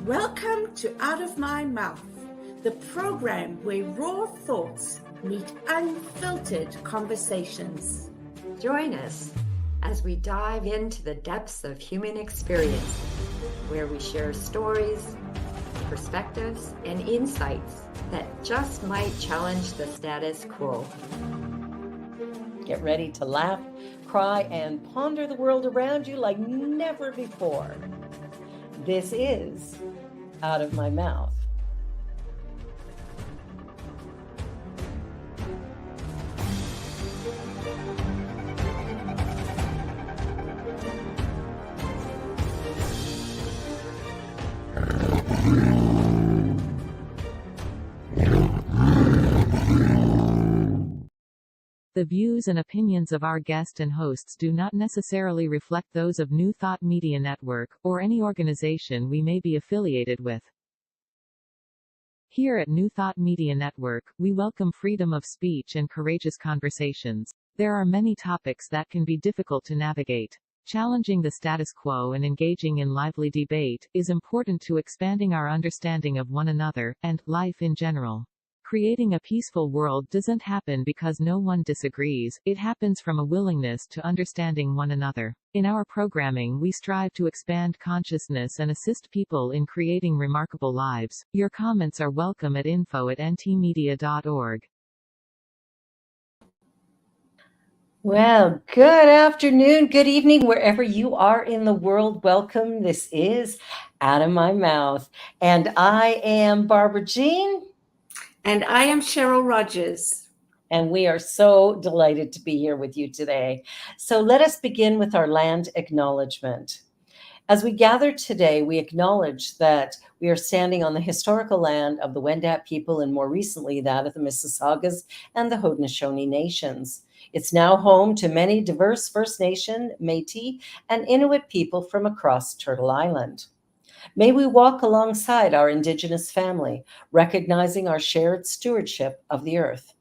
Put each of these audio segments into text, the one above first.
Welcome to Out of My Mouth, the program where raw thoughts meet unfiltered conversations. Join us as we dive into the depths of human experience, where we share stories, perspectives, and insights that just might challenge the status quo. Get ready to laugh, cry, and ponder the world around you like never before. This is Out of My Mouth. The views and opinions of our guest and hosts do not necessarily reflect those of New Thought Media Network, or any organization we may be affiliated with. Here at New Thought Media Network, we welcome freedom of speech and courageous conversations. There are many topics that can be difficult to navigate. Challenging the status quo and engaging in lively debate is important to expanding our understanding of one another, and life in general. Creating a peaceful world doesn't happen because no one disagrees, it happens from a willingness to understanding one another. In our programming, we strive to expand consciousness and assist people in creating remarkable lives. Your comments are welcome at info@ntmedia.org. Well, good afternoon, good evening, wherever you are in the world. Welcome. This is Out of My Mouth. And I am Barbara Jean. And I am Cheryl Rogers. And we are so delighted to be here with you today. So let us begin with our land acknowledgement. As we gather today, we acknowledge that we are standing on the historical land of the Wendat people, and more recently that of the Mississaugas and the Haudenosaunee nations. It's now home to many diverse First Nation, Métis, and Inuit people from across Turtle Island. May we walk alongside our Indigenous family, recognizing our shared stewardship of the earth.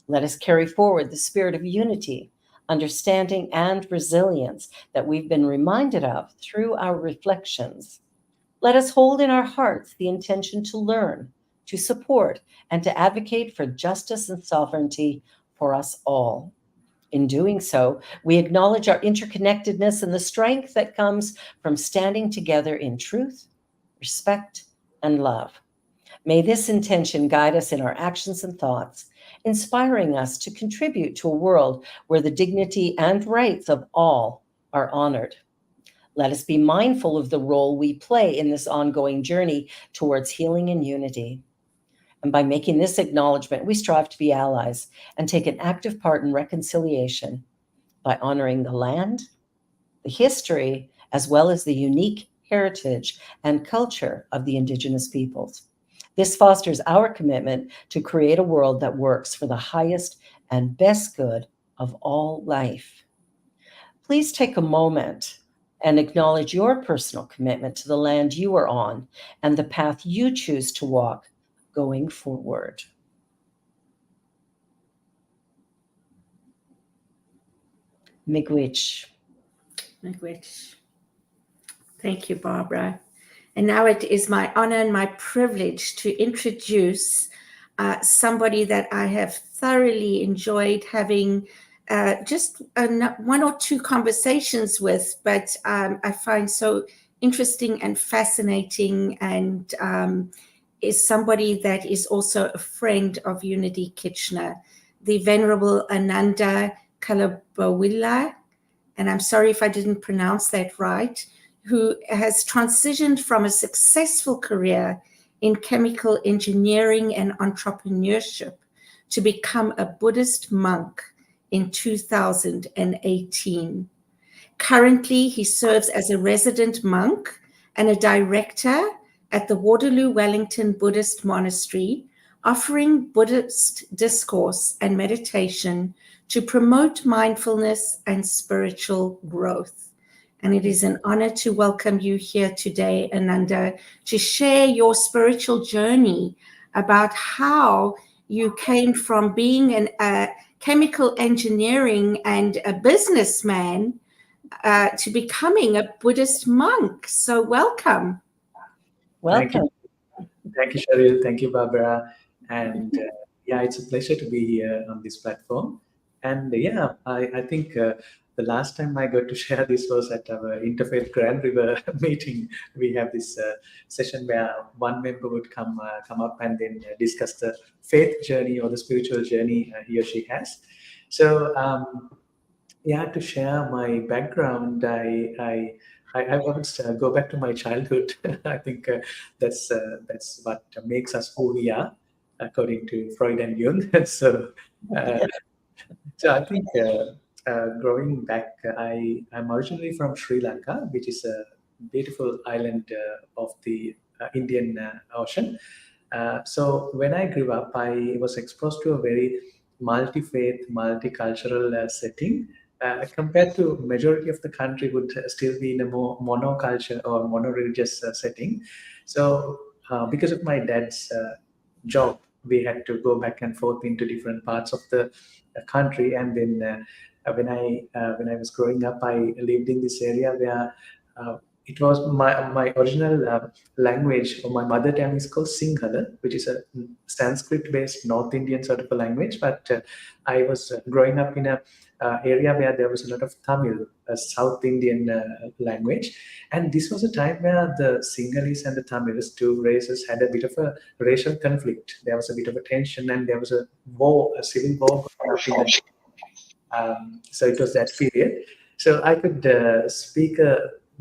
Let us carry forward the spirit of unity, understanding, and resilience that we've been reminded of through our reflections. Let us hold in our hearts the intention to learn, to support, and to advocate for justice and sovereignty for us all. In doing so, we acknowledge our interconnectedness and the strength that comes from standing together in truth, respect, and love. May this intention guide us in our actions and thoughts, inspiring us to contribute to a world where the dignity and rights of all are honored. Let us be mindful of the role we play in this ongoing journey towards healing and unity. And by making this acknowledgement, we strive to be allies and take an active part in reconciliation by honoring the land, the history, as well as the unique heritage and culture of the Indigenous peoples. This fosters our commitment to create a world that works for the highest and best good of all life. Please take a moment and acknowledge your personal commitment to the land you are on and the path you choose to walk going forward. Miigwech. Miigwech. Thank you, Barbara. And now it is my honor and my privilege to introduce somebody that I have thoroughly enjoyed having just one or two conversations with, but I find so interesting and fascinating, and is somebody that is also a friend of Unity Kitchener, the Venerable Ananda Kalubowila, and I'm sorry if I didn't pronounce that right, who has transitioned from a successful career in chemical engineering and entrepreneurship to become a Buddhist monk in 2018. Currently, he serves as a resident monk and a director at the Waterloo Wellington Buddhist Monastery, offering Buddhist discourse and meditation to promote mindfulness and spiritual growth. And it is an honor to welcome you here today, Ananda, to share your spiritual journey about how you came from being a chemical engineering and a businessman to becoming a Buddhist monk. So welcome. Welcome. Thank you, Cheryl. Thank you, Barbara. And yeah, it's a pleasure to be here on this platform. And yeah, I think the last time I got to share this was at our Interfaith Grand River meeting. We have this session where one member would come up and then discuss the faith journey or the spiritual journey he or she has. So yeah, to share my background, I would go back to my childhood. I think that's what makes us who we are, according to Freud and Jung. Uh, so I think growing back, I'm originally from Sri Lanka, which is a beautiful island of the Indian Ocean. So when I grew up, I was exposed to a very multi-faith, multicultural setting. Compared to majority of the country would still be in a more monoculture or mono-religious setting. So because of my dad's job, we had to go back and forth into different parts of the country. And then when I was growing up, I lived in this area where it was my original language, or my mother tongue is called Sinhala, which is a Sanskrit-based North Indian sort of a language. But I was growing up in a area where there was a lot of Tamil, a South Indian language. And this was a time where the Sinhalese and the Tamils, two races, had a bit of a racial conflict. There was a bit of a tension, and there was a war, a civil war. So it was that period. So I could speak a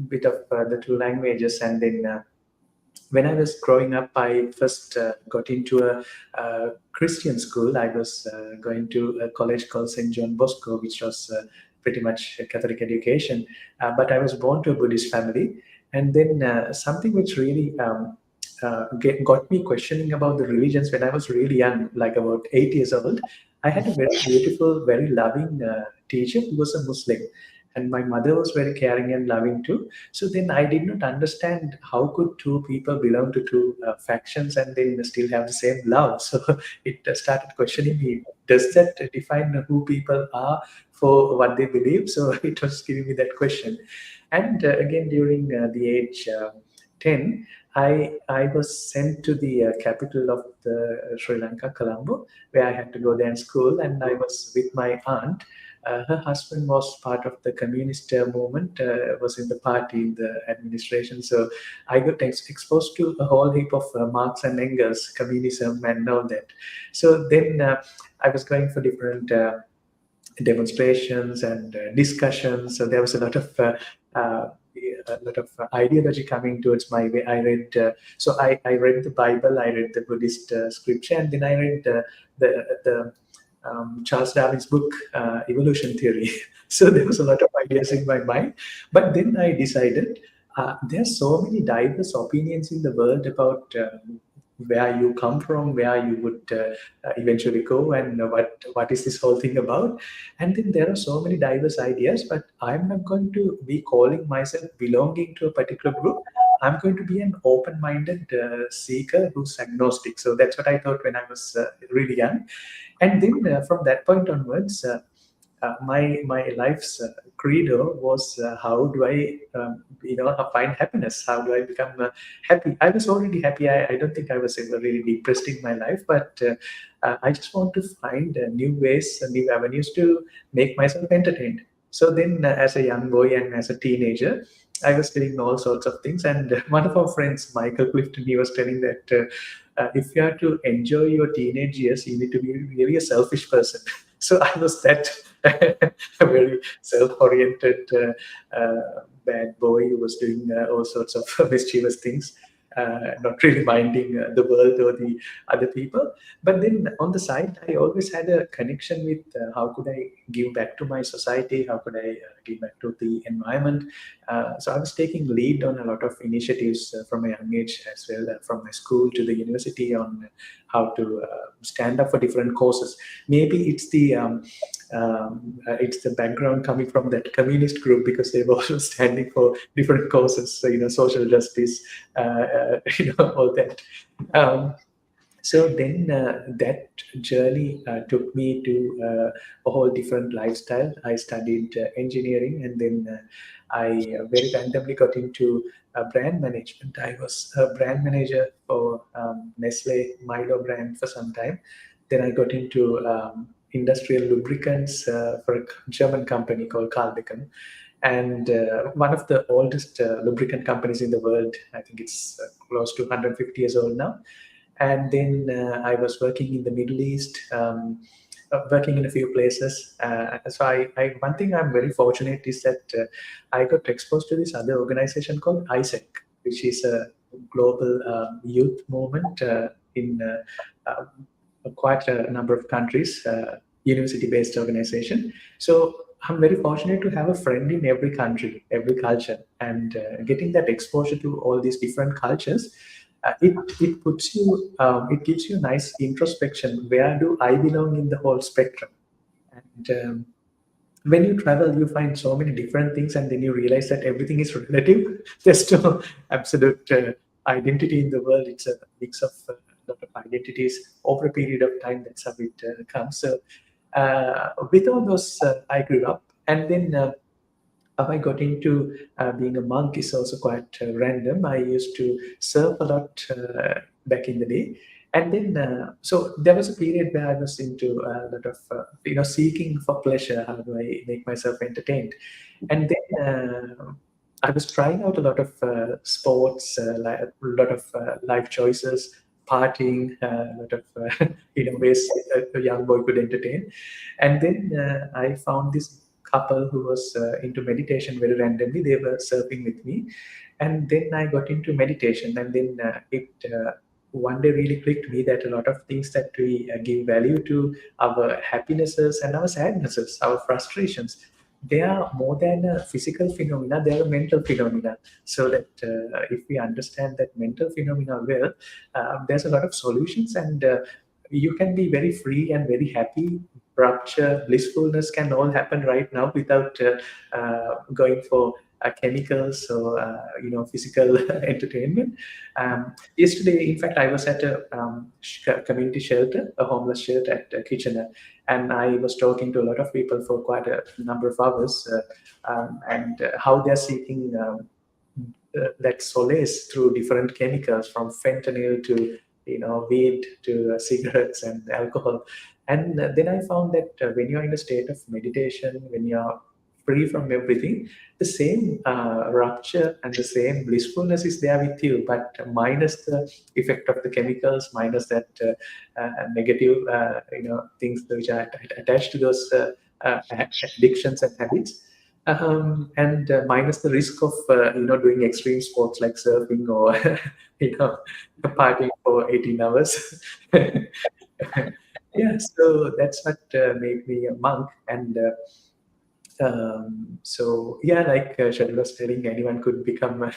bit of the two languages. And then when I was growing up, I first got into a Christian school. I was going to a college called St. John Bosco, which was pretty much a Catholic education. But I was born to a Buddhist family. And then something which really got me questioning about the religions when I was really young, like about 8 years old. I had a very beautiful, very loving teacher who was a Muslim. And my mother was very caring and loving too. So then I did not understand how could two people belong to two factions and then still have the same love. So it started questioning me, does that define who people are for what they believe? So it was giving me that question. And again, during the age 10, I was sent to the capital of the Sri Lanka, Colombo, where I had to go there in school. And I was with my aunt. Her husband was part of the communist movement, was in the party, in the administration. So I got exposed to a whole heap of Marx and Engels, communism and all that. So then I was going for different demonstrations and discussions. So there was a lot of ideology coming towards my way. I read, so I read the Bible, I read the Buddhist scripture, and then I read the Charles Darwin's book, Evolution Theory. So there was a lot of ideas in my mind. But then I decided there are so many diverse opinions in the world about where you come from, where you would eventually go, and what is this whole thing about. And then there are so many diverse ideas, but I'm not going to be calling myself belonging to a particular group. I'm going to be an open-minded seeker who's agnostic. So that's what I thought when I was really young. And then from that point onwards, my life's credo was how do I find happiness? How do I become happy? I was already happy. I don't think I was ever really depressed in my life, but I just want to find new ways, new avenues to make myself entertained. So then as a young boy and as a teenager, I was doing all sorts of things. And one of our friends, Michael Clifton, he was telling that if you are to enjoy your teenage years, you need to be really a selfish person. So I was that a very self-oriented bad boy who was doing all sorts of mischievous things, not really minding the world or the other people. But then on the side, I always had a connection with how could I give back to my society, how could I give back to the environment. So I was taking lead on a lot of initiatives from a young age as well, from my school to the university, on how to stand up for different causes. Maybe it's the background coming from that communist group, because they were also standing for different causes, so, social justice, all that. So then that journey took me to a whole different lifestyle. I studied engineering, and then I very randomly got into brand management. I was a brand manager for Nestle Milo brand for some time. Then I got into industrial lubricants for a German company called Carlbecken, and one of the oldest lubricant companies in the world. I think it's close to 150 years old now. And then I was working in the Middle East, working in a few places. So one thing I'm very fortunate is that I got exposed to this other organization called ISEC, which is a global youth movement in quite a number of countries, university-based organization. So I'm very fortunate to have a friend in every country, every culture, and getting that exposure to all these different cultures. It puts you, it gives you a nice introspection. Where do I belong in the whole spectrum? And when you travel, you find so many different things, and then you realize that everything is relative. There's no absolute identity in the world. It's a mix of a lot of identities over a period of time. That's how it comes. So with all those, I grew up, and then how I got into being a monk is also quite random. I used to surf a lot back in the day. And then, so there was a period where I was into a lot of, seeking for pleasure. How do I make myself entertained? And then I was trying out a lot of sports, like a lot of life choices, partying, a lot of, ways a young boy could entertain. And then I found this couple who was into meditation very randomly. They were surfing with me. And then I got into meditation. And then it one day really clicked me that a lot of things that we give value to, our happinesses and our sadnesses, our frustrations, they are more than a physical phenomena, they are a mental phenomena. So that if we understand that mental phenomena well, there's a lot of solutions, and you can be very free and very happy. Rapture, blissfulness can all happen right now without going for chemicals or physical entertainment. Yesterday, in fact, I was at a community shelter, a homeless shelter at Kitchener, and I was talking to a lot of people for quite a number of hours, and how they're seeking that solace through different chemicals, from fentanyl to weed to cigarettes and alcohol. And then I found that when you're in a state of meditation, when you're free from everything, the same rapture and the same blissfulness is there with you, but minus the effect of the chemicals, minus that negative things which are attached to those addictions and habits. And minus the risk of doing extreme sports like surfing or partying for 18 hours. Yeah, so that's what made me a monk. And so yeah, like Shadil was telling, anyone could become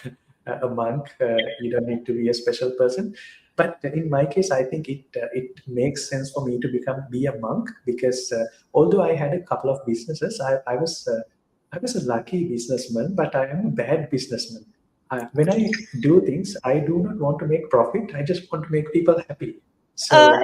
a monk. You don't need to be a special person. But in my case, I think it makes sense for me to be a monk, because although I had a couple of businesses, I was a lucky businessman, but I am a bad businessman. When I do things, I do not want to make profit. I just want to make people happy. So.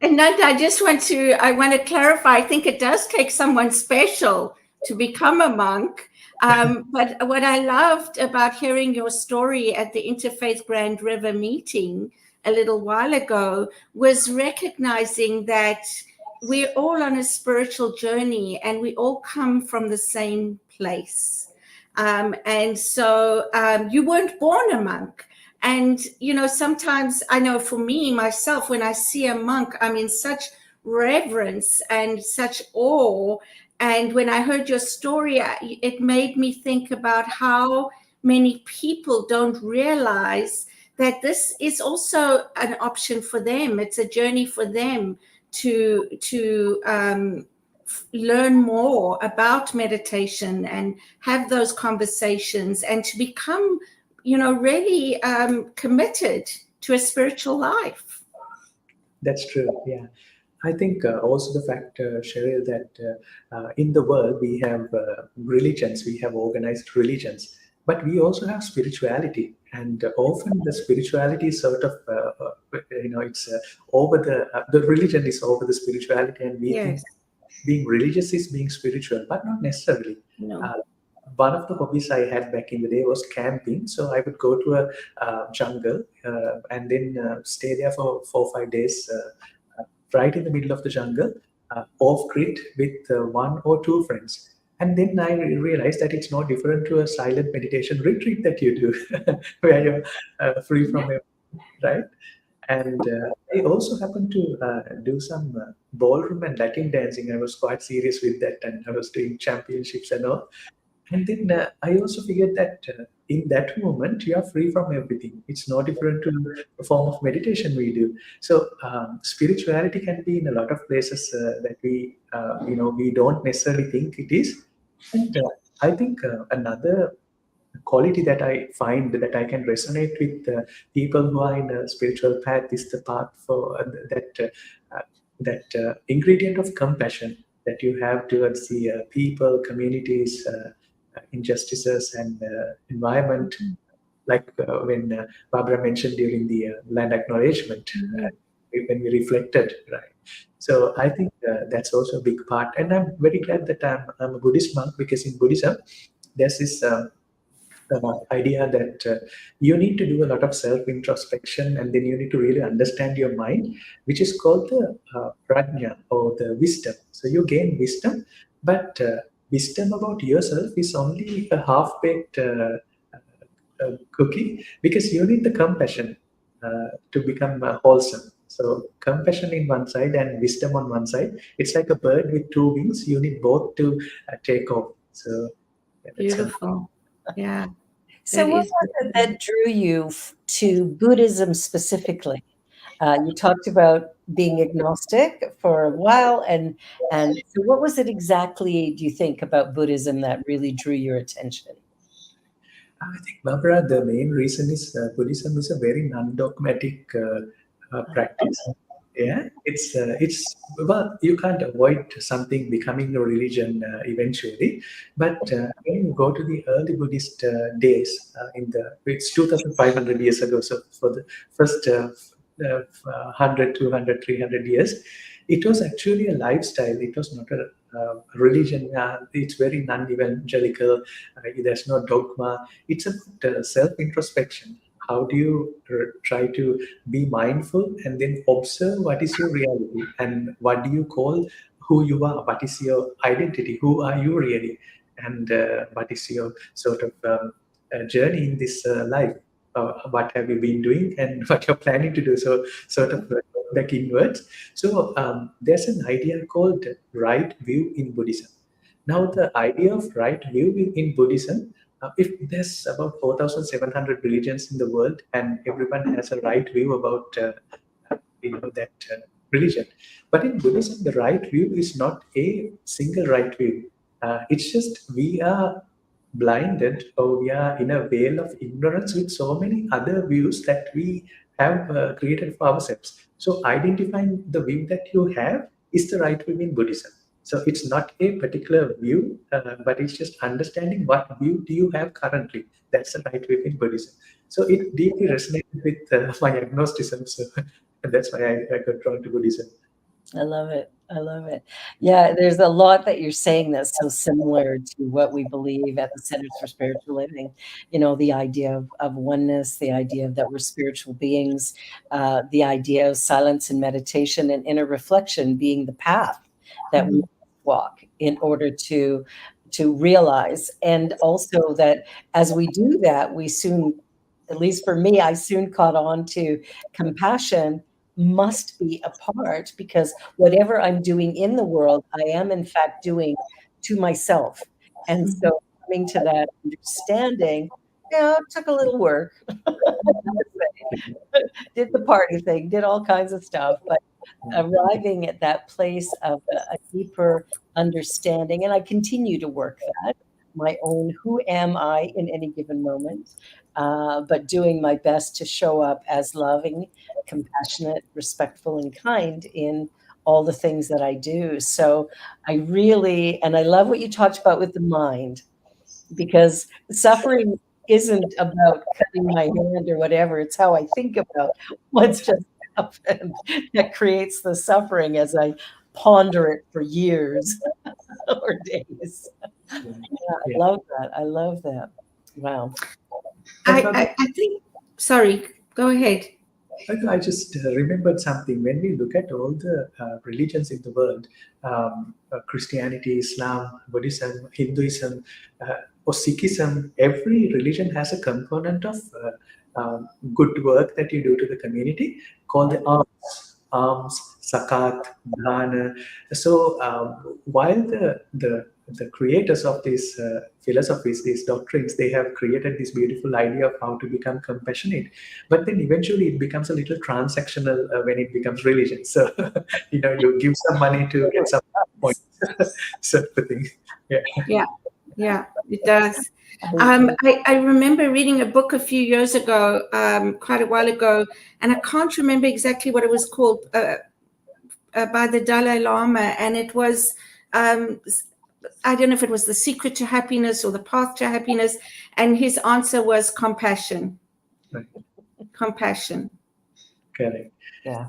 And Nanda, I want to clarify. I think it does take someone special to become a monk. But what I loved about hearing your story at the Interfaith Grand River meeting a little while ago was recognizing that we're all on a spiritual journey and we all come from the same place. And so you weren't born a monk. And, sometimes I know for me, myself, when I see a monk, I'm in such reverence and such awe. And when I heard your story, it made me think about how many people don't realize that this is also an option for them. It's a journey for them to learn more about meditation and have those conversations and to become really committed to a spiritual life. That's true. Yeah. I think also the fact, Cheryl, that in the world we have religions, we have organized religions. but we also have spirituality, and often the spirituality is sort of it's over the religion is over the spirituality, and we think Yes. being religious is being spiritual, but not necessarily. No. One of the hobbies I had back in the day was camping. So I would go to a jungle and then stay there for 4 or 5 days, right in the middle of the jungle, off grid with one or two friends. And then I realized that it's no different to a silent meditation retreat that you do, where you're free from it, right? And I also happened to do some ballroom and Latin dancing. I was quite serious with that, and I was doing championships and all. And then I also figured that in that moment, you are free from everything. It's no different to the form of meditation we do. So spirituality can be in a lot of places that we don't necessarily think it is. And I think another quality that I find that I can resonate with people who are in a spiritual path is the path for that ingredient of compassion that you have towards the people, communities, injustices, and environment. Like when Barbara mentioned during the land acknowledgement, when we reflected, right? So I think that's also a big part, and I'm very glad that I'm a Buddhist monk, because in Buddhism there's this idea that you need to do a lot of self-introspection, and then you need to really understand your mind, which is called the prajna, or the wisdom. So you gain wisdom, but wisdom about yourself is only a half-baked cookie, because you need the compassion to become wholesome. So compassion in one side and wisdom on one side. It's like a bird with two wings. You need both to take off. So Beautiful. Yeah. So That what is was it that drew you to Buddhism specifically? You talked about being agnostic for a while, and so what was it exactly, do you think, about Buddhism that really drew your attention? I think, Barbara, the main reason is Buddhism is a very non-dogmatic practice. Yeah, it's well, you can't avoid something becoming a religion eventually. But when you go to the early Buddhist days, it's 2,500 years ago. So for the first 100, 200, 300 years, it was actually a lifestyle. It was not a religion. It's very non-evangelical. There's no dogma. It's about self-introspection. How do you try to be mindful and then observe what is your reality, and what do you call who you are? What is your identity? Who are you really? And what is your sort of journey in this life? What have you been doing, and what you're planning to do? So sort of back inwards. So there's an idea called right view in Buddhism. Now, the idea of right view in Buddhism, if there's about 4,700 religions in the world, and everyone has a right view about that religion, but in Buddhism, the right view is not a single right view. It's just we are blinded, or we are in a veil of ignorance with so many other views that we have created for ourselves. So identifying the view that you have is the right view in Buddhism. So it's not a particular view, but it's just understanding what view do you have currently. That's the right view in Buddhism. So it deeply resonated with my agnosticism. So and that's why I got drawn to Buddhism. I love it. I love it. Yeah, there's a lot that you're saying that's so similar to what we believe at the Centers for Spiritual Living. You know, the idea of oneness, the idea that we're spiritual beings, the idea of silence and meditation and inner reflection being the path that we walk in order to realize. And also that as we do that, we soon, at least for me, I soon caught on to compassion must be a part, because whatever I'm doing in the world, I am in fact doing to myself. And so coming to that understanding, yeah, it took a little work. Did the party thing, did all kinds of stuff, but arriving at that place of a deeper understanding, and I continue to work that, my own who am I in any given moment, but doing my best to show up as loving, compassionate, respectful, and kind in all the things that I do. So I really, and I love what you talked about with the mind, because suffering isn't about cutting my hand or whatever. It's how I think about what's just happened that creates the suffering as I ponder it for years or days. Yeah, I love that. I love that. Wow. I think, sorry, go ahead. I just remembered something. When we look at all the religions in the world, Christianity, Islam, Buddhism, Hinduism, or Sikhism, every religion has a component of good work that you do to the community called the alms, zakat, dana. So while the creators of these philosophies, these doctrines, they have created this beautiful idea of how to become compassionate. But then eventually it becomes a little transactional when it becomes religion. So, you give some money to get some points, sort of thing. Yeah, it does. I remember reading a book a few years ago, quite a while ago, and I can't remember exactly what it was called, by the Dalai Lama, and it was, I don't know if it was The Secret to Happiness or The Path to Happiness, and his answer was compassion. Right. Compassion. Correct. Yeah.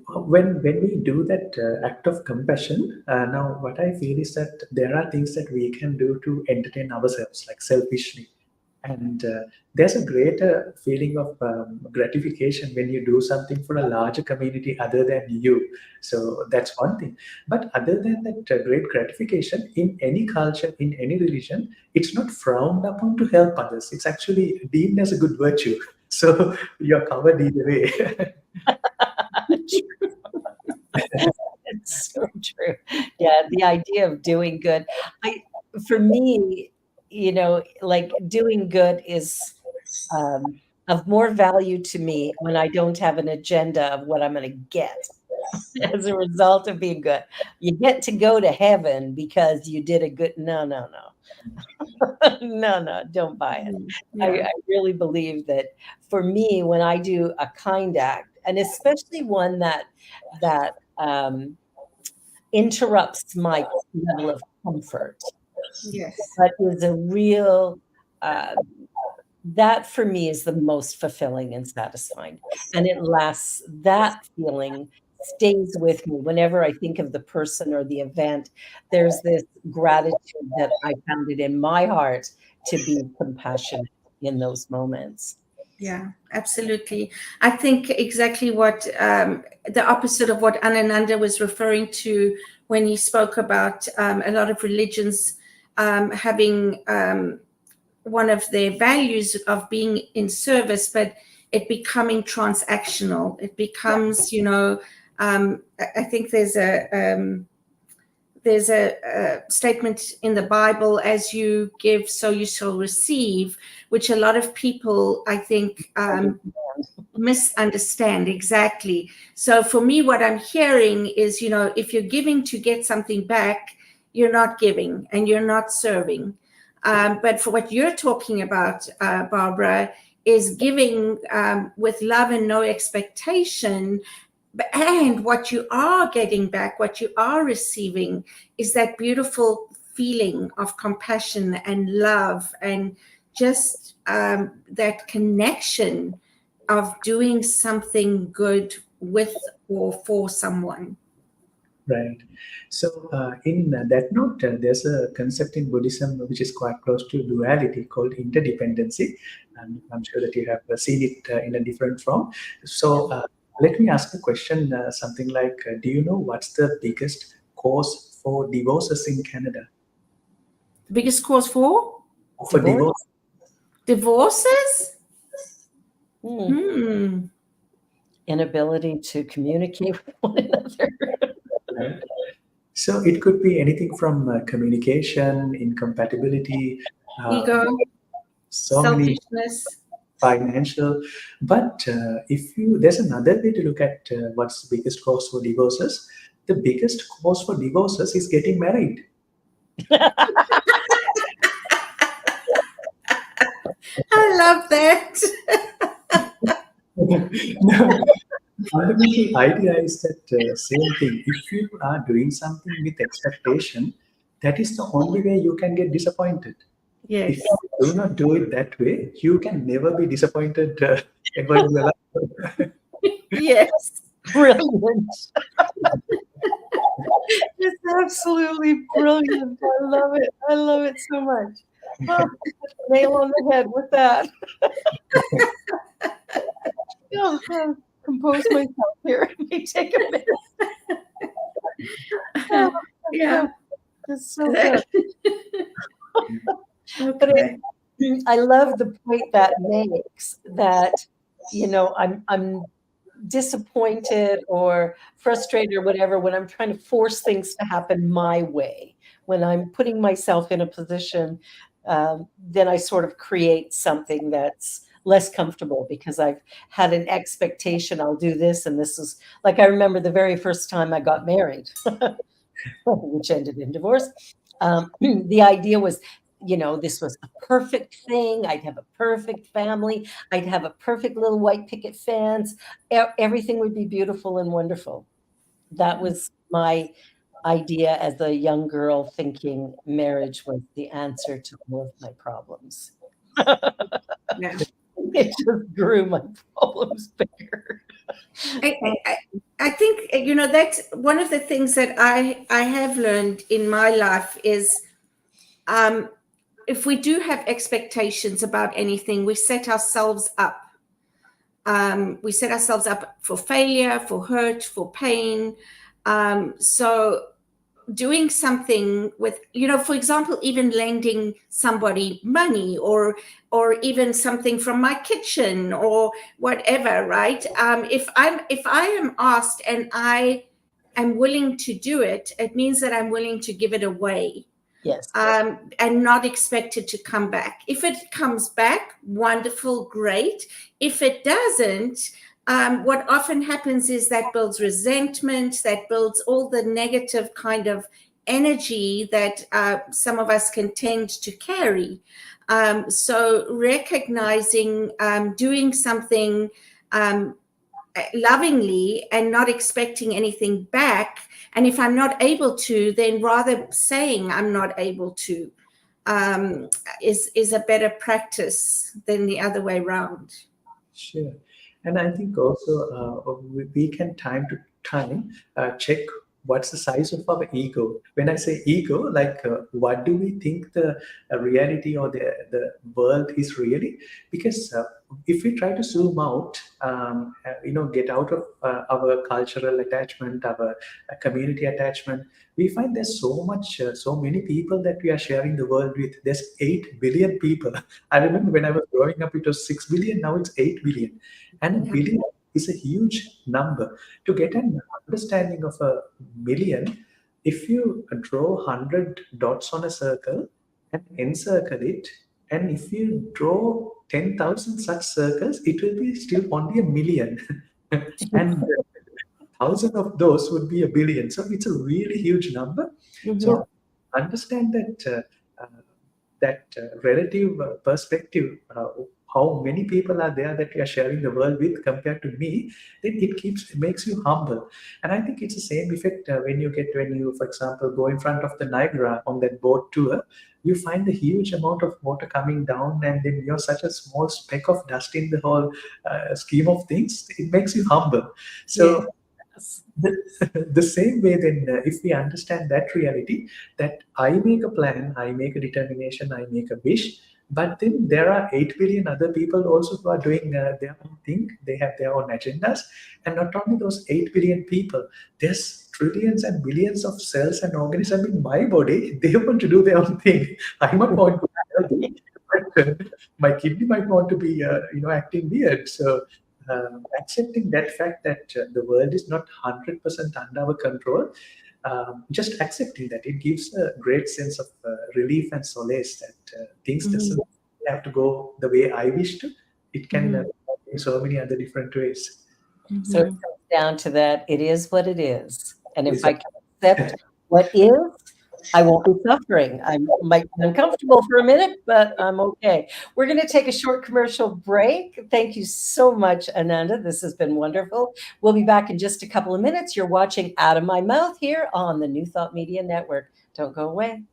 When we do that act of compassion, now what I feel is that there are things that we can do to entertain ourselves, like selfishly. And there's a greater feeling of gratification when you do something for a larger community other than you. So that's one thing. But other than that great gratification, in any culture, in any religion, it's not frowned upon to help others. It's actually deemed as a good virtue. So you're covered either way. It's so true. Yeah, the idea of doing good. For me, like doing good is of more value to me when I don't have an agenda of what I'm going to get as a result of being good. You get to go to heaven because you did a good. No. No, don't buy it. Yeah. I really believe that for me, when I do a kind act, and especially one that interrupts my level of comfort, Yes. but is a real, that for me is the most fulfilling and satisfying. And it lasts, that feeling stays with me whenever I think of the person or the event. There's this gratitude that I found it in my heart to be compassionate in those moments. Yeah, absolutely. I think exactly what the opposite of what Ananda was referring to when he spoke about a lot of religions having one of their values of being in service, but it becoming transactional. It becomes, I think there's a statement in the Bible, as you give, so you shall receive, which a lot of people, I think, misunderstand. Exactly. So for me, what I'm hearing is, if you're giving to get something back, you're not giving and you're not serving. But for what you're talking about, Barbara, is giving with love and no expectation. And what you are getting back, what you are receiving, is that beautiful feeling of compassion and love, and just that connection of doing something good with or for someone. Right. So in that note, there's a concept in Buddhism which is quite close to duality called interdependency. And I'm sure that you have seen it in a different form. So let me ask a question, something like, do you know what's the biggest cause for divorces in Canada? The biggest cause for? For divorce? Divorces? Inability to communicate with one another. So it could be anything from communication, incompatibility, ego, selfishness, financial. But there's another way to look at what's the biggest cause for divorces. The biggest cause for divorces is getting married. I love that. No. Fundamental idea is that same thing. If you are doing something with expectation, that is the only way you can get disappointed. Yes. If you do not do it that way, you can never be disappointed ever in your life. Yes. Brilliant. It's absolutely brilliant. I love it. I love it so much. Oh, nail on the head with that. Oh, I'll compose myself here. It may take a minute. Oh, Yeah. it's so good. But Okay. I love the point that makes that, I'm disappointed or frustrated or whatever when I'm trying to force things to happen my way. When I'm putting myself in a position, then I sort of create something that's less comfortable because I've had an expectation I'll do this. And this is like, I remember the very first time I got married, which ended in divorce. The idea was, this was a perfect thing. I'd have a perfect family. I'd have a perfect little white picket fence. Everything would be beautiful and wonderful. That was my idea as a young girl, thinking marriage was the answer to all of my problems. Yeah. It just grew my problems bigger. I think, that's one of the things that I have learned in my life is if we do have expectations about anything, we set ourselves up. We set ourselves up for failure, for hurt, for pain. So doing something with, for example, even lending somebody money or even something from my kitchen or whatever, right? If I am asked and I am willing to do it, it means that I'm willing to give it away. Yes. And not expect it to come back. If it comes back, wonderful, great. If it doesn't, what often happens is that builds resentment, that builds all the negative kind of energy that some of us can tend to carry. So recognizing, doing something lovingly and not expecting anything back. And if I'm not able to, then rather saying I'm not able to is a better practice than the other way around. Sure. And I think also we can time to time check what's the size of our ego. When I say ego, like what do we think the reality or the world is really? Because if we try to zoom out, get out of our cultural attachment, our community attachment, we find there's so much, so many people that we are sharing the world with. There's 8 billion people. I remember when I was growing up, it was 6 billion, now it's 8 billion. And a billion is a huge number. To get an understanding of a million, if you draw 100 dots on a circle and encircle it, and if you draw 10,000 such circles, it will be still only a million. And 1,000 of those would be a billion. So it's a really huge number. Mm-hmm. So understand that relative perspective, how many people are there that we are sharing the world with compared to me, then it makes you humble. And I think it's the same effect when you, for example, go in front of the Niagara on that boat tour. You find the huge amount of water coming down, and then you're such a small speck of dust in the whole scheme of things. It makes you humble. So the same way, then, if we understand that reality, that I make a plan, I make a determination, I make a wish, but then there are 8 billion other people also who are doing their own thing. They have their own agendas. And not only those 8 billion people, there's trillions and billions of cells and organisms in my body. They want to do their own thing. I might want to be healthy, but my kidney might want to be acting weird. So accepting that fact that the world is not 100% under our control, just accepting that, it gives a great sense of relief and solace that things doesn't have to go the way I wish to. It can in so many other different ways. So it comes down to that. It is what it is. And if Exactly. I can accept what is, I won't be suffering. I might be uncomfortable for a minute, but I'm okay. We're going to take a short commercial break. Thank you so much, Ananda. This has been wonderful. We'll be back in just a couple of minutes. You're watching Out of My Mouth here on the New Thought Media Network. Don't go away.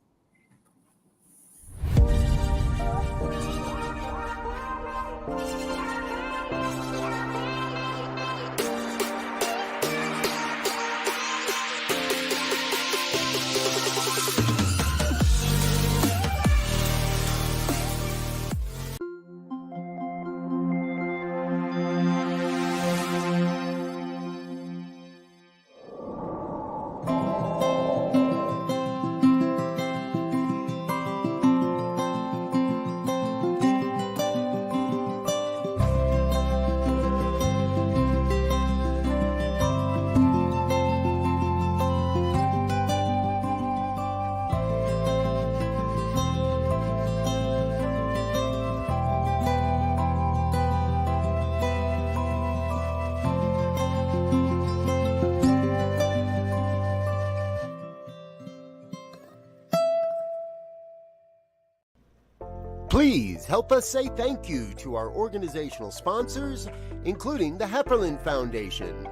Please help us say thank you to our organizational sponsors, including the Hepperlin Foundation,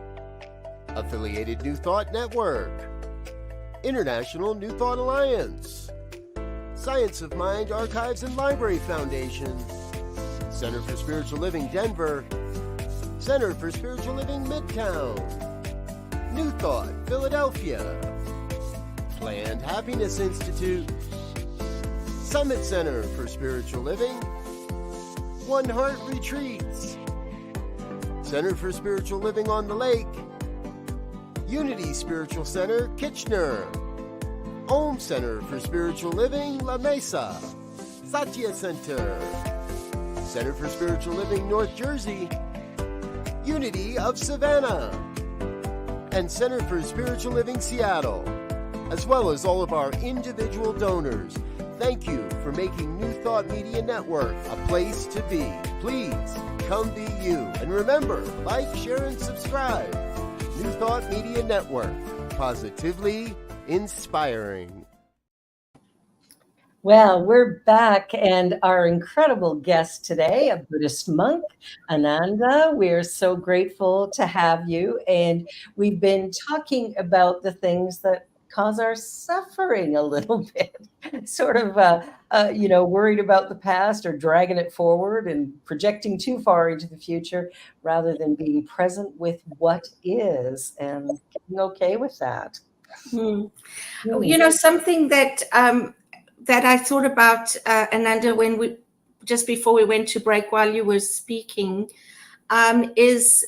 Affiliated New Thought Network, International New Thought Alliance, Science of Mind Archives and Library Foundation, Center for Spiritual Living Denver, Center for Spiritual Living Midtown, New Thought Philadelphia, Planned Happiness Institute, Summit Center for Spiritual Living, One Heart Retreats, Center for Spiritual Living on the Lake, Unity Spiritual Center, Kitchener, Om Center for Spiritual Living, La Mesa, Satya Center, Center for Spiritual Living, North Jersey, Unity of Savannah, and Center for Spiritual Living, Seattle, as well as all of our individual donors. Thank you for making New Thought Media Network a place to be. Please come be you. And remember, like, share, and subscribe. New Thought Media Network, positively inspiring. Well, we're back, and our incredible guest today, a Buddhist monk, Ananda. We're so grateful to have you. And we've been talking about the things that cause our suffering a little bit, sort of, worried about the past or dragging it forward and projecting too far into the future rather than being present with what is and getting okay with that. You know, something that that I thought about, Ananda, when we just before we went to break while you were speaking, is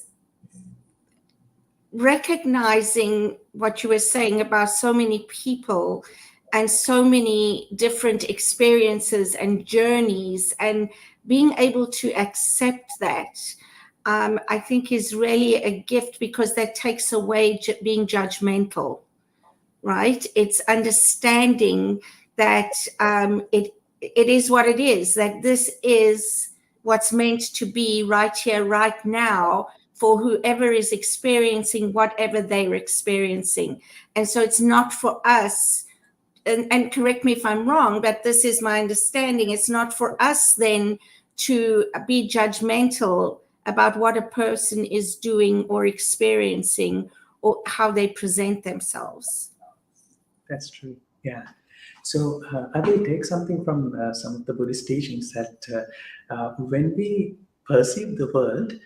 recognizing what you were saying about so many people and so many different experiences and journeys, and being able to accept that, I think is really a gift, because that takes away being judgmental, right? It's understanding that it is what it is, that this is what's meant to be right here, right now, for whoever is experiencing whatever they're experiencing. And so it's not for us, and correct me if I'm wrong, but this is my understanding, it's not for us then to be judgmental about what a person is doing or experiencing or how they present themselves. That's true. Yeah. So I will take something from some of the Buddhist teachings that when we perceive the world,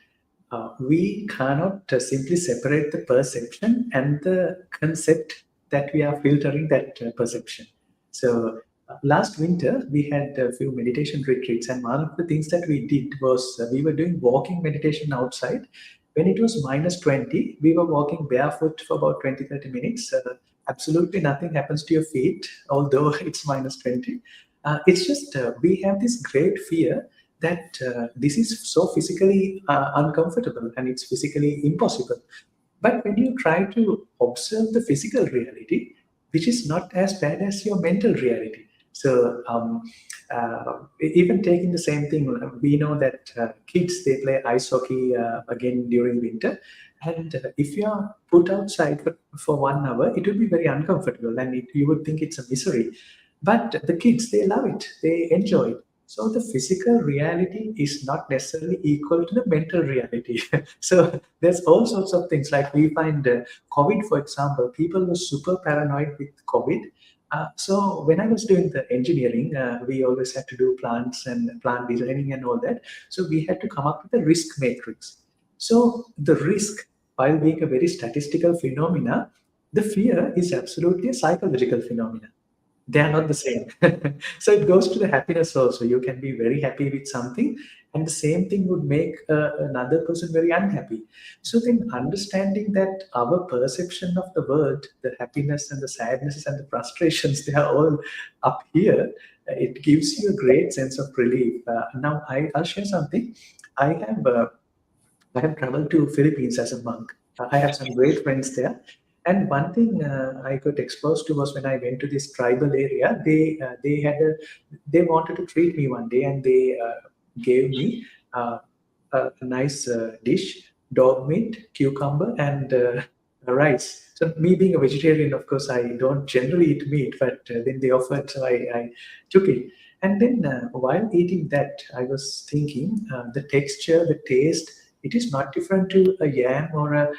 we cannot simply separate the perception and the concept that we are filtering that perception. So last winter, we had a few meditation retreats, and one of the things that we did was we were doing walking meditation outside. When it was -20, we were walking barefoot for about 20-30 minutes. Absolutely nothing happens to your feet, although it's -20. It's just we have this great fear that this is so physically uncomfortable and it's physically impossible. But when you try to observe the physical reality, which is not as bad as your mental reality. So even taking the same thing, we know that kids, they play ice hockey again during winter. And if you are put outside for 1 hour, it would be very uncomfortable and you would think it's a misery. But the kids, they love it. They enjoy it. So the physical reality is not necessarily equal to the mental reality. So there's all sorts of things, like we find COVID, for example, people were super paranoid with COVID. So when I was doing the engineering, we always had to do plants and plant designing and all that. So we had to come up with a risk matrix. So the risk, while being a very statistical phenomena, the fear is absolutely a psychological phenomena. They are not the same. So it goes to the happiness also. You can be very happy with something, and the same thing would make another person very unhappy. So then understanding that our perception of the world, the happiness and the sadness and the frustrations, they are all up here. It gives you a great sense of relief. Now I'll share something. I have traveled to Philippines as a monk. I have some great friends there. And one thing I got exposed to was when I went to this tribal area. They wanted to treat me one day, and they gave me a nice dish: dog meat, cucumber, and rice. So me being a vegetarian, of course, I don't generally eat meat, but then they offered, so I took it. And then while eating that, I was thinking the texture, the taste, it is not different to a yam or a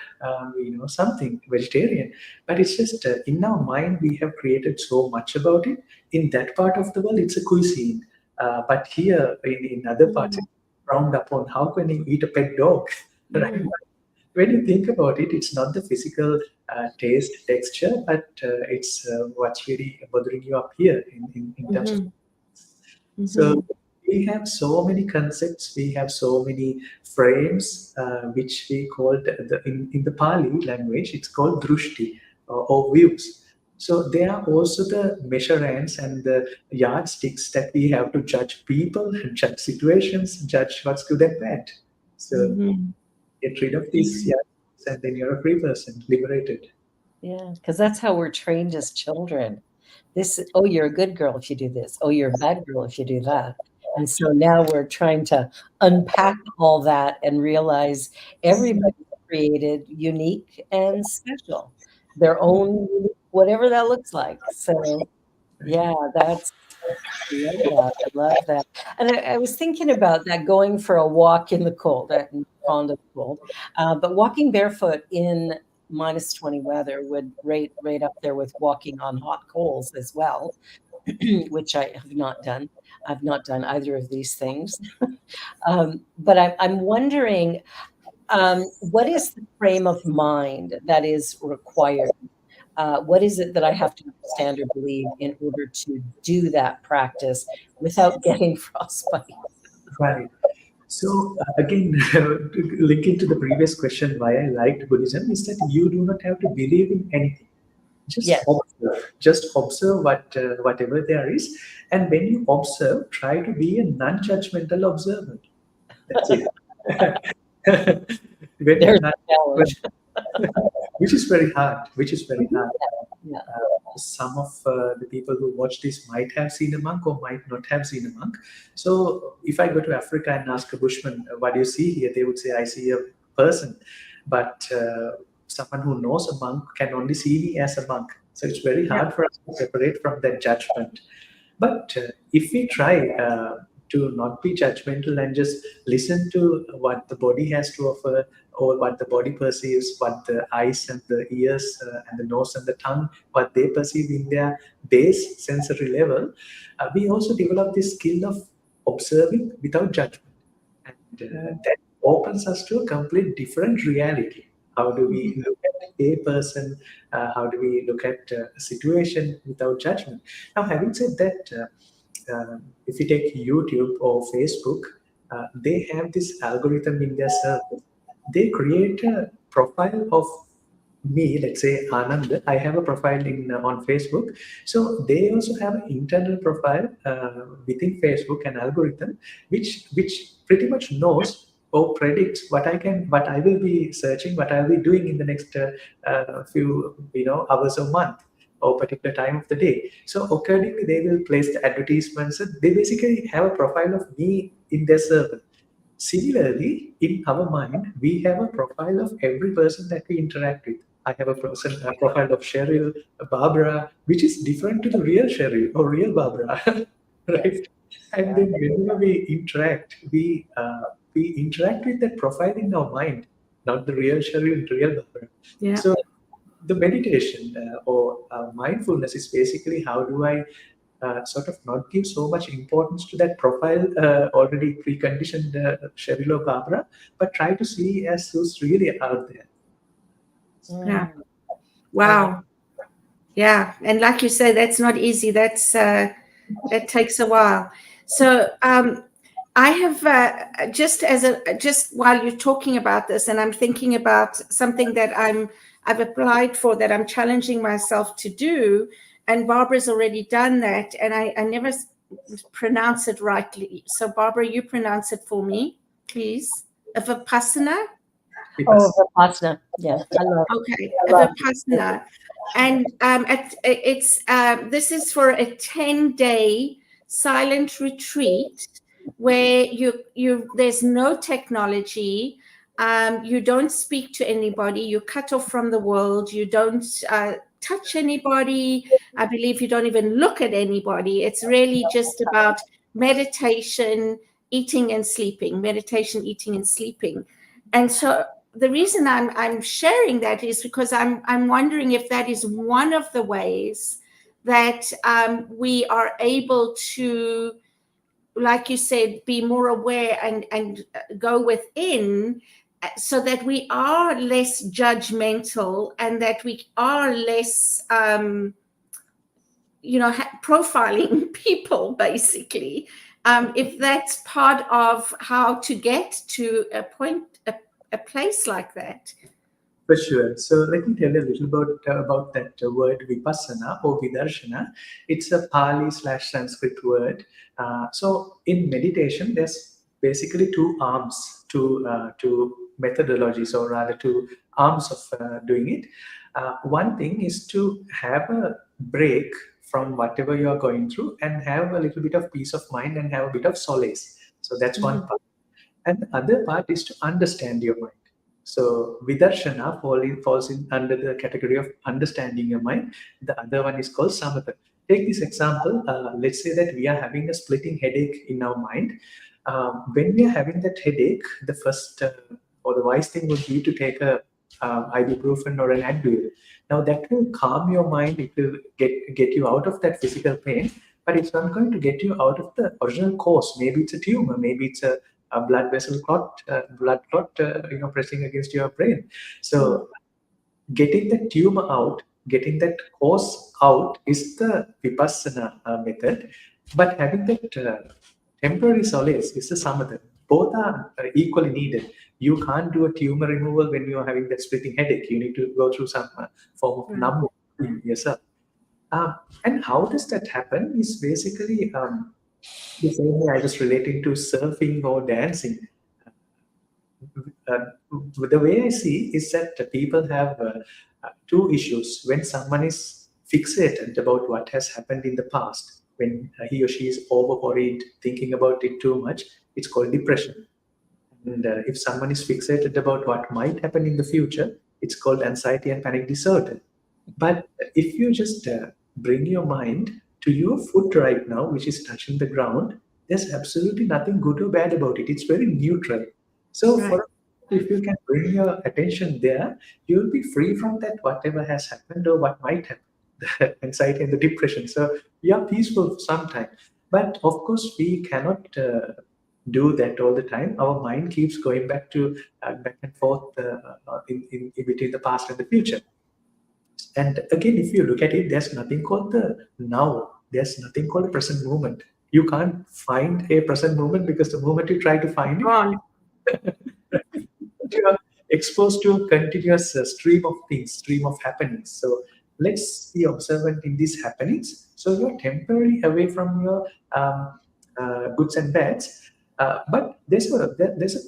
something vegetarian, but it's just in our mind we have created so much about it. In that part of the world, it's a cuisine, but here in other parts, it's frowned upon. How can you eat a pet dog? Right? When you think about it, it's not the physical taste, texture, but it's what's really bothering you up here in terms of. So we have so many concepts, we have so many frames, which we call in the Pali language, it's called drushti or views. So they are also the measurements and the yardsticks that we have to judge people, judge situations, judge what's good and bad. So get rid of these yardsticks and then you're a free person, liberated. Yeah, because that's how we're trained as children. Oh, you're a good girl if you do this. Oh, you're a bad girl if you do that. And so now we're trying to unpack all that and realize everybody's created unique and special, their own, whatever that looks like. So yeah, I love that. And I was thinking about that, going for a walk in the cold. I'm fond of the cold, but walking barefoot in -20 weather would rate up there with walking on hot coals as well, which I have not done. I've not done either of these things. But I'm wondering, what is the frame of mind that is required? What is it that I have to understand or believe in order to do that practice without getting frostbite? Right. So again, linking to the previous question, why I liked Buddhism is that you do not have to believe in anything. Just observe whatever there is, and when you observe, try to be a non-judgmental observer. That's it. Which is very hard. Yeah. Some of the people who watch this might have seen a monk or might not have seen a monk. So if I go to Africa and ask a Bushman, what do you see here? They would say, I see a person. But someone who knows a monk can only see me as a monk. So it's very hard for us to separate from that judgment. But if we try to not be judgmental and just listen to what the body has to offer, or what the body perceives, what the eyes and the ears and the nose and the tongue, what they perceive in their base sensory level, we also develop this skill of observing without judgment. And that opens us to a complete different reality. How do we look at a person? How do we look at a situation without judgment? Now, having said that, if you take YouTube or Facebook, they have this algorithm in their service. They create a profile of me, let's say Anand. I have a profile on Facebook. So they also have an internal profile within Facebook, an algorithm which pretty much knows or predicts what I will be searching, what I'll be doing in the next few hours or month or particular time of the day. So accordingly, they will place the advertisements. They basically have a profile of me in their server. Similarly, in our mind, we have a profile of every person that we interact with. I have a profile of Cheryl, Barbara, which is different to the real Cheryl or real Barbara, right? And then whenever we interact, we interact with that profile in our mind, not the real Cheryl, real Barbara. Yeah. So the meditation or mindfulness is basically how do I sort of not give so much importance to that profile already preconditioned Cheryl or Barbara, but try to see as who's really out there. Yeah. Wow. Yeah. And like you say, that's not easy. That takes a while. So I have just while you're talking about this, and I'm thinking about something that I've applied for, that I'm challenging myself to do. And Barbara's already done that, and I never pronounce it rightly. So, Barbara, you pronounce it for me, please. Vipassana? Oh, Vipassana. Yeah. Okay, Vipassana. And this is for a 10-day silent retreat where there's no technology. You don't speak to anybody. You're cut off from the world. You don't touch anybody. I believe you don't even look at anybody. It's really just about meditation, eating and sleeping, meditation, eating and sleeping. And so the reason I'm sharing that is because I'm wondering if that is one of the ways that we are able to, like you said, be more aware and go within, so that we are less judgmental and that we are less, profiling people, basically. If that's part of how to get to a place like that. For sure. So let me tell you a little about that word vipassana or vidarshana. It's a Pali/Sanskrit word. So in meditation, there's basically two arms to methodologies, or rather two arms of doing it. One thing is to have a break from whatever you are going through and have a little bit of peace of mind and have a bit of solace. So that's one part. And the other part is to understand your mind. So vidarshana falls in under the category of understanding your mind. The other one is called samatha. Take this example. Let's say that we are having a splitting headache in our mind. When we are having that headache, the first or the wise thing would be to take a ibuprofen or an Advil. Now that will calm your mind. It will get you out of that physical pain, but it's not going to get you out of the original cause. Maybe it's a tumor. Maybe it's a blood vessel clot, pressing against your brain. So getting the tumor out, getting that cause out is the vipassana method. But having that temporary solace is the samatha. Both are equally needed. You can't do a tumor removal when you are having that splitting headache. You need to go through some form of numbing yourself. And how does that happen is basically the same way I was relating to surfing or dancing. The way I see is that people have two issues. When someone is fixated about what has happened in the past, when he or she is over worried, thinking about it too much, it's called depression. And if someone is fixated about what might happen in the future, it's called anxiety and panic disorder. But if you just bring your mind to your foot right now, which is touching the ground, there's absolutely nothing good or bad about it. It's very neutral. So if you can bring your attention there, you'll be free from that whatever has happened or what might happen, the anxiety and the depression. So we are peaceful sometimes. But of course, we cannot do that all the time. Our mind keeps going back and forth in between the past and the future. And again, if you look at it, there's nothing called the now. There's nothing called the present moment. You can't find a present moment, because the moment you try to find it, you are exposed to a continuous stream of things, stream of happenings. So let's be observant in these happenings. So you're temporarily away from your goods and bads. But there's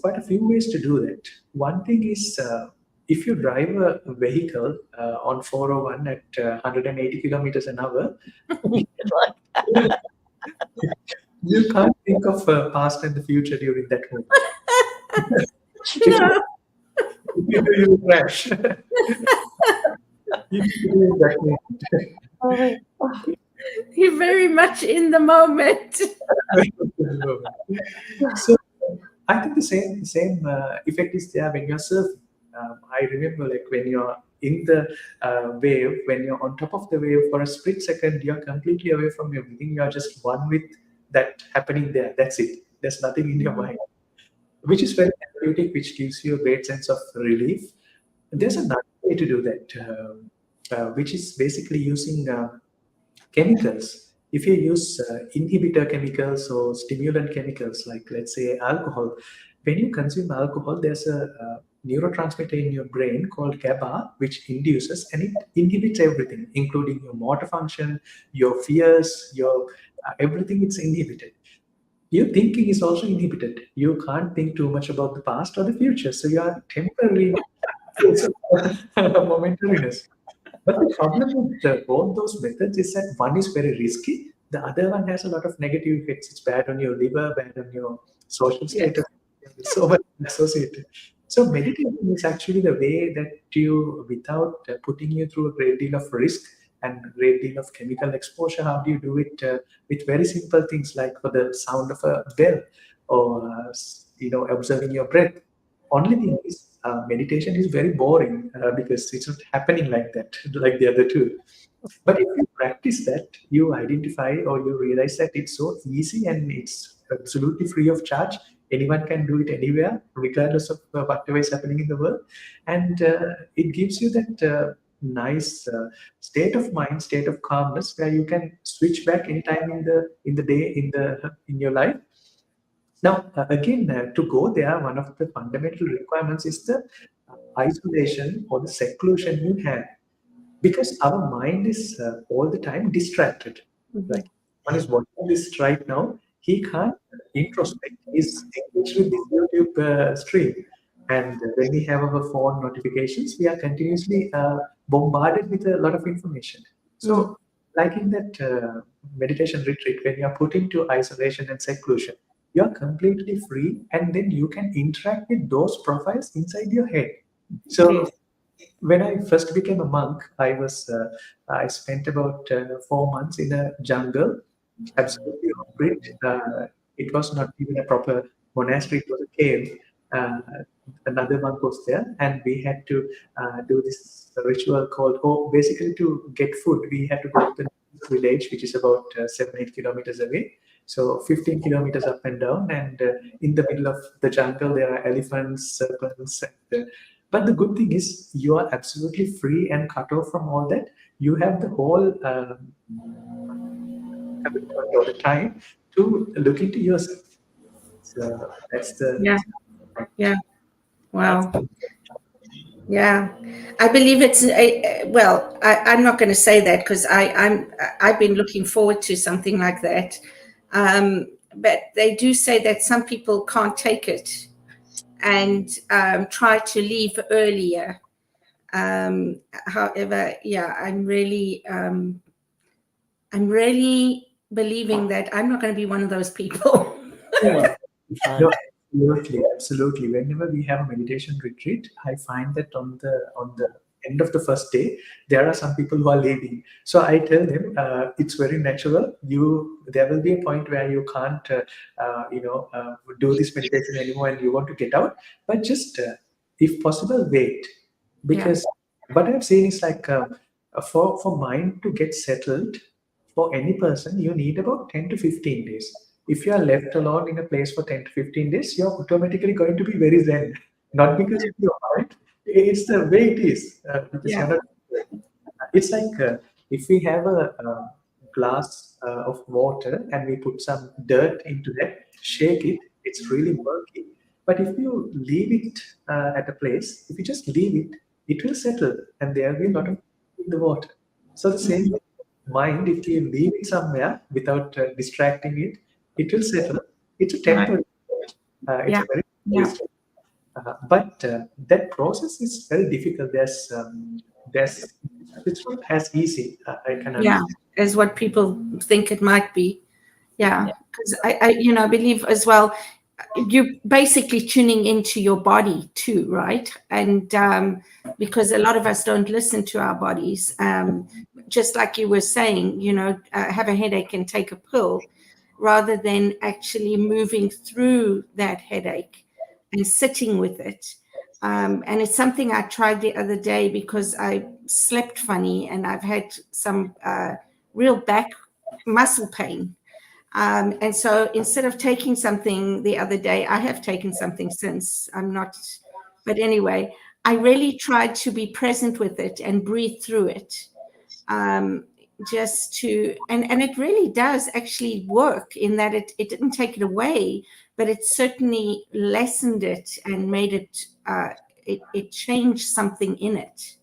quite a few ways to do that. One thing is, if you drive a vehicle on 401 at 180 kilometers an hour, you can't think of past and the future during that moment. No. You will crash. You do that moment. You're very much in the moment. So I think the same effect is there when you're surfing. I remember, like, when you're in the wave, when you're on top of the wave for a split second, you're completely away from everything. You're just one with that happening there. That's it. There's nothing in your mind, which is very therapeutic, which gives you a great sense of relief. There's another way to do that, which is basically using chemicals. If you use inhibitor chemicals or stimulant chemicals, like, let's say, alcohol, when you consume alcohol, there's a neurotransmitter in your brain called GABA, which induces, and it inhibits everything, including your motor function, your fears, your everything. It's inhibited. Your thinking is also inhibited. You can't think too much about the past or the future. So you are temporarily momentariness. But the problem with both those methods is that one is very risky. The other one has a lot of negative effects. It's bad on your liver, bad on your social status. So much associated. So meditation is actually the way that you, without putting you through a great deal of risk, and great deal of chemical exposure. How do you do it with very simple things like for the sound of a bell or observing your breath? Only thing is meditation is very boring because it's not happening like that, like the other two. But if you practice that, you identify or you realize that it's so easy and it's absolutely free of charge. Anyone can do it anywhere, regardless of whatever is happening in the world, and it gives you that nice state of mind, state of calmness, where you can switch back anytime in the day in your life. Now, again, to go there, one of the fundamental requirements is the isolation or the seclusion you have, because our mind is all the time distracted. Like one is watching this right now, he can't introspect. He's engaged with this YouTube stream, and when we have our phone notifications, we are continuously bombarded with a lot of information. So, like in that meditation retreat, when you are put into isolation and seclusion, you are completely free, and then you can interact with those profiles inside your head. So when I first became a monk, I spent about 4 months in a jungle, absolutely off-grid. It was not even a proper monastery; it was a cave. Uh, Another monk was there, and we had to do this ritual called, basically to get food, we had to go to the village, which is about 7-8 kilometers away. So 15 kilometers up and down, and in the middle of the jungle, there are elephants, serpents. But the good thing is, you are absolutely free and cut off from all that. You have the whole all the time to look into yourself. So that's the Wow. Yeah, I believe it's well. I'm not going to say that because I've been looking forward to something like that. But they do say that some people can't take it and try to leave earlier. However, yeah, I'm really believing that I'm not going to be one of those people. No, absolutely. Whenever we have a meditation retreat, I find that on the end of the first day, there are some people who are leaving. So I tell them it's very natural. There will be a point where you can't do this meditation anymore, and you want to get out. But just if possible, wait, because what I've seen is like for mind to get settled for any person, you need about 10 to 15 days. If you are left alone in a place for 10 to 15 days, you're automatically going to be very zen. Not because of your heart, it's the way it is. It's like if we have a glass of water and we put some dirt into that, shake it, it's really murky. But if you leave it at a place, if you just leave it, it will settle and there will be a lot of in the water. So the same mind, if you leave it somewhere without distracting it, it will settle. It's a temporary. It's a very but that process is very difficult. It's not as easy. I can understand. As what people think it might be. Because I believe as well, you're basically tuning into your body too, right? And because a lot of us don't listen to our bodies, just like you were saying, have a headache and take a pill, rather than actually moving through that headache and sitting with it. And it's something I tried the other day because I slept funny and I've had some real back muscle pain. And so instead of taking something the other day, I have taken something since. But anyway, I really tried to be present with it and breathe through it. And it really does actually work in that it didn't take it away, but it certainly lessened it and made it changed something in it.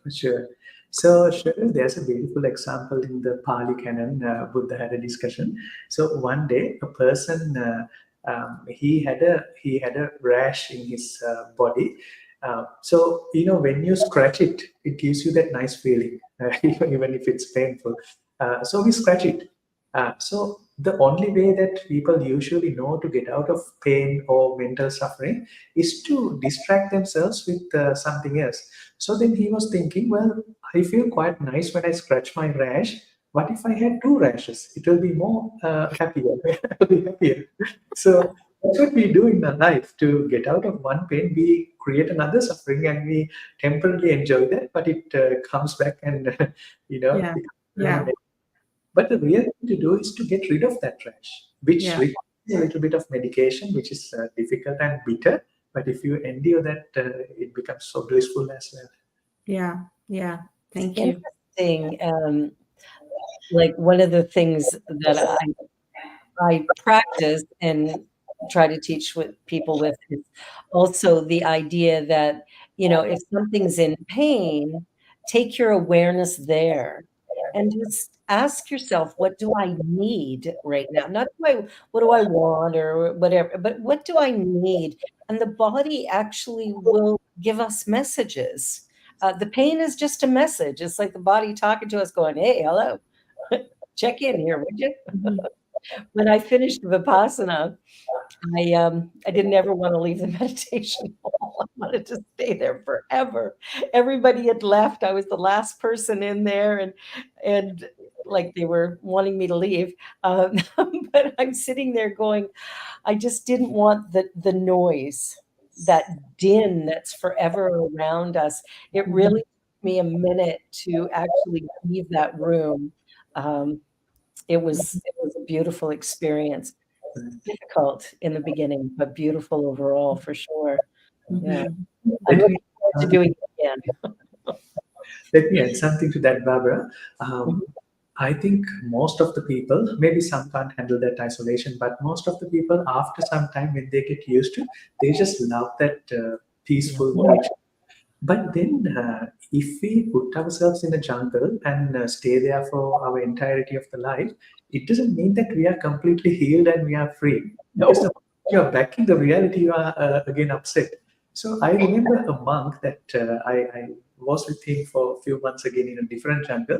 For sure. So, Cheryl, there's a beautiful example in the Pali Canon. Buddha had a discussion. So one day, a person he had a rash in his body. So when you scratch it, it gives you that nice feeling, even if it's painful. So we scratch it. So the only way that people usually know to get out of pain or mental suffering is to distract themselves with something else. So then he was thinking, well, I feel quite nice when I scratch my rash. What if I had 2 rashes? It will be more happier. I'll be happier. So that's what we do in our life. To get out of one pain, we create another suffering and we temporarily enjoy that, but it comes back and, Yeah. becomes Yeah. but the real thing to do is to get rid of that rash, which Yeah. requires a little bit of medication, which is difficult and bitter. But if you endure that, it becomes so blissful as well. Yeah. Yeah. Thank you. Interesting. Like one of the things that I practice and try to teach with people with is also the idea that, if something's in pain, take your awareness there and just ask yourself, what do I need right now? Not what do I want or whatever, but what do I need? And the body actually will give us messages. The pain is just a message. It's like the body talking to us going, hey, hello, check in here, would you? Mhm. When I finished Vipassana, I didn't ever want to leave the meditation hall. I wanted to stay there forever. Everybody had left. I was the last person in there, and like they were wanting me to leave. But I'm sitting there going, I just didn't want the noise, that din that's forever around us. It really took me a minute to actually leave that room. It was a beautiful experience. Difficult in the beginning, but beautiful overall for sure. Yeah. Mhm. I'm Let looking me, forward to doing it again. let me add something to that, Barbara. Mhm. I think most of the people, maybe some can't handle that isolation, but most of the people, after some time, when they get used to, they just love that peaceful nature. But then, if we put ourselves in a jungle and stay there for our entirety of the life, it doesn't mean that we are completely healed and we are free. Because the No. moment you are back in the reality, you are again upset. So I remember a monk that I was with him for a few months again in a different jungle.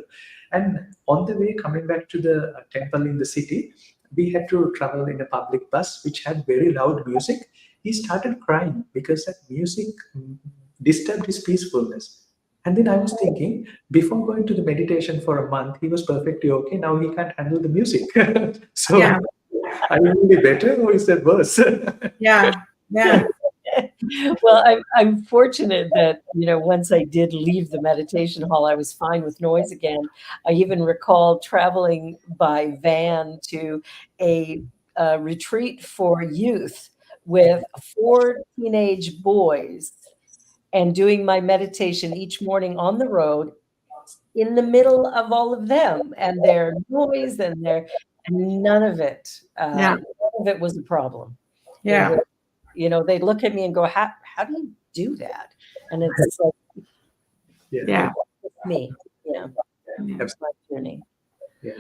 And on the way coming back to the temple in the city, we had to travel in a public bus which had very loud music. He started crying because that music disturbed his peacefulness. And then I was thinking, before going to the meditation for a month, he was perfectly okay. Now he can't handle the music. So, Yeah. are you really better or is that worse? Yeah. Yeah. Well, I'm fortunate that, once I did leave the meditation hall, I was fine with noise again. I even recall traveling by van to a retreat for youth with 4 teenage boys and doing my meditation each morning on the road in the middle of all of them and their noise and Yeah. none of it was a problem. It Yeah. was, they'd look at me and go, how do you do that? And it's like, Yeah, Yeah. it's me. Yeah. It's my journey. yeah.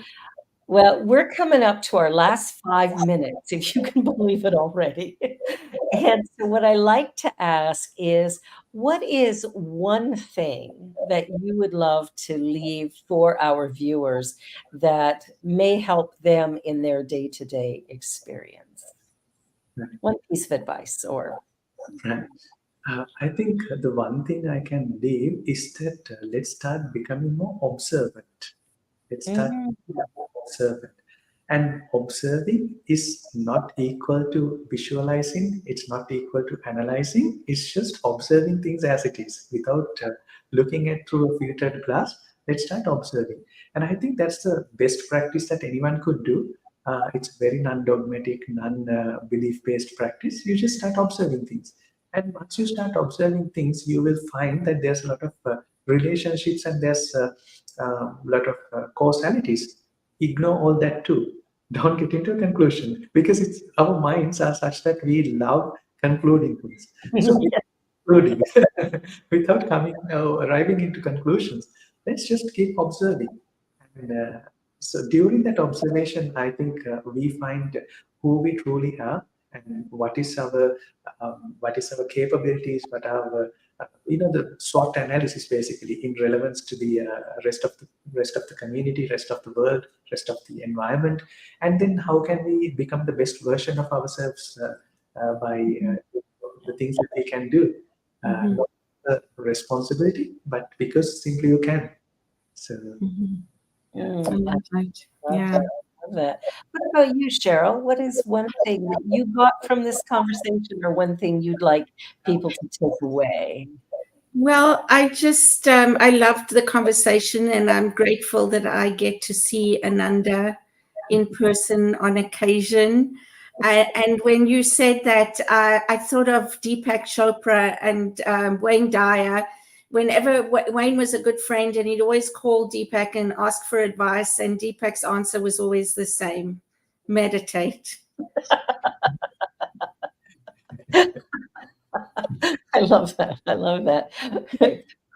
Well, we're coming up to our last 5 minutes, if you can believe it already. And so what I like to ask is, what is one thing that you would love to leave for our viewers that may help them in their day-to-day experience? Right. One piece of advice or Right. I think the one thing I can leave is that let's start becoming more observant. Let's start Mhm. becoming more observant. And observing is not equal to visualizing, it's not equal to analyzing, it's just observing things as it is without looking at through a filtered glass. Let's start observing. And I think that's the best practice that anyone could do. It's very non dogmatic, non belief based practice. You just start observing things. And once you start observing things, you will find that there's a lot of relationships and there's a lot of causalities. Ignore all that too. Don't get into a conclusion because it's our minds are such that we love concluding things. So concluding without coming arriving into conclusions, let's just keep observing. And so during that observation, I think we find who we truly are and what is our capabilities, what are our the SWOT analysis basically in relevance to the rest of the community, rest of the world, rest of the environment, and then how can we become the best version of ourselves by the things that we can do, Mhm. not the responsibility, but because simply you can. So Right. Yeah. Love that. What about you, Cheryl? What is one thing that you got from this conversation, or one thing you'd like people to take away? Well, I just, I loved the conversation, and I'm grateful that I get to see Ananda in person on occasion. And when you said that, I thought of Deepak Chopra and Wayne Dyer. Whenever Wayne was a good friend, and he'd always call Deepak and ask for advice, and Deepak's answer was always the same: meditate. I love that. I love that.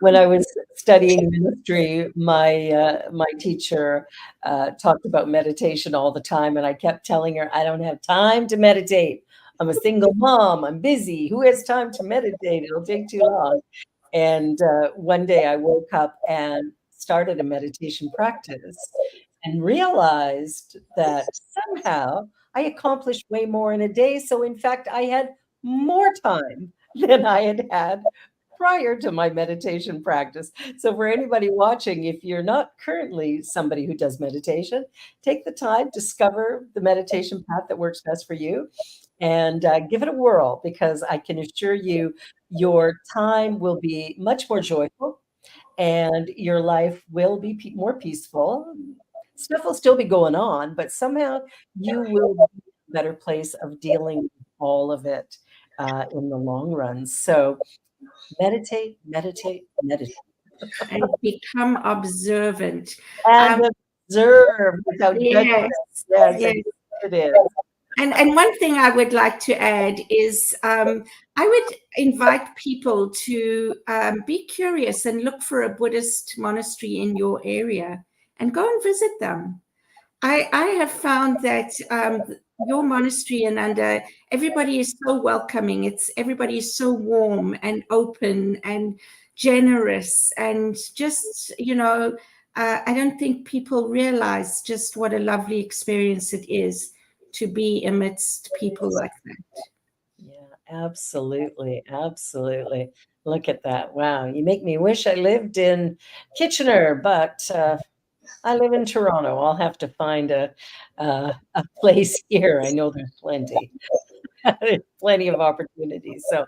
When I was studying ministry, my teacher talked about meditation all the time, and I kept telling her, "I don't have time to meditate. I'm a single mom. I'm busy. Who has time to meditate? It'll take too long." And one day I woke up and started a meditation practice and realized that somehow I accomplished way more in a day. So in fact, I had more time than I had had prior to my meditation practice. So for anybody watching, if you're not currently somebody who does meditation, take the time, discover the meditation path that works best for you, and give it a whirl, because I can assure you your time will be much more joyful, and your life will be more peaceful. Stuff will still be going on, but somehow you will be in a better place of dealing with all of it in the long run. So meditate, meditate, meditate. And become observant. And observe without judgment. Yes, Yes, yes. it is. And one thing I would like to add is I would invite people to be curious and look for a Buddhist monastery in your area and go and visit them. I have found that your monastery, Ananda, everybody is so welcoming. Everybody is so warm and open and generous, and just, I don't think people realize just what a lovely experience it is to be amidst people like that. Yeah, absolutely. Absolutely. Look at that. Wow. You make me wish I lived in Kitchener, but I live in Toronto. I'll have to find a place here. I know there's plenty. There's plenty of opportunities. So,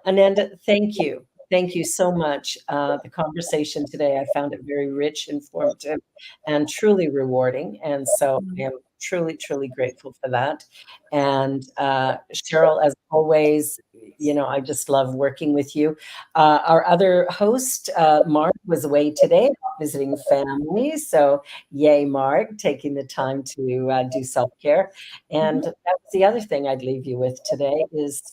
Ananda, thank you. Thank you so much. The conversation today, I found it very rich, informative, and truly rewarding. And so I am truly, truly grateful for that. And Cheryl, as always, I just love working with you. Our other host, Mark, was away today visiting family. So yay, Mark, taking the time to do self-care. And that's the other thing I'd leave you with today is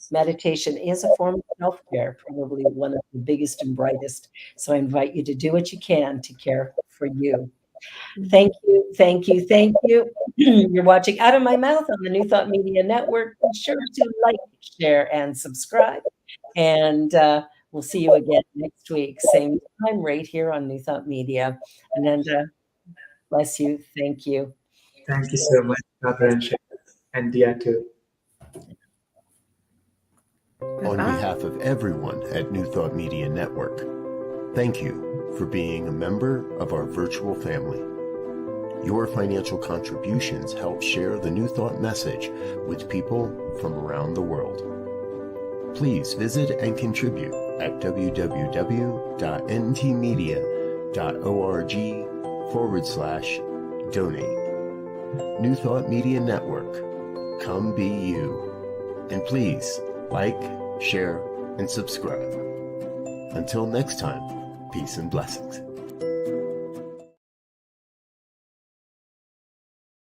meditation is a form of self-care, probably one of the biggest and brightest. So I invite you to do what you can to care for you. Thank you, thank you, thank you. You're watching Out of My Mouth on the New Thought Media Network. Be sure to like, share, and subscribe. And we'll see you again next week, same time, right here on New Thought Media. Ananda, bless you. Thank you. Thank you so much, Barbara and Dia too. On behalf of everyone at New Thought Media Network, thank you for being a member of our virtual family. Your financial contributions help share the New Thought message with people from around the world. Please visit and contribute at www.ntmedia.org/donate. New Thought Media Network, come be you. And please like, share, and subscribe. Until next time, peace and blessings.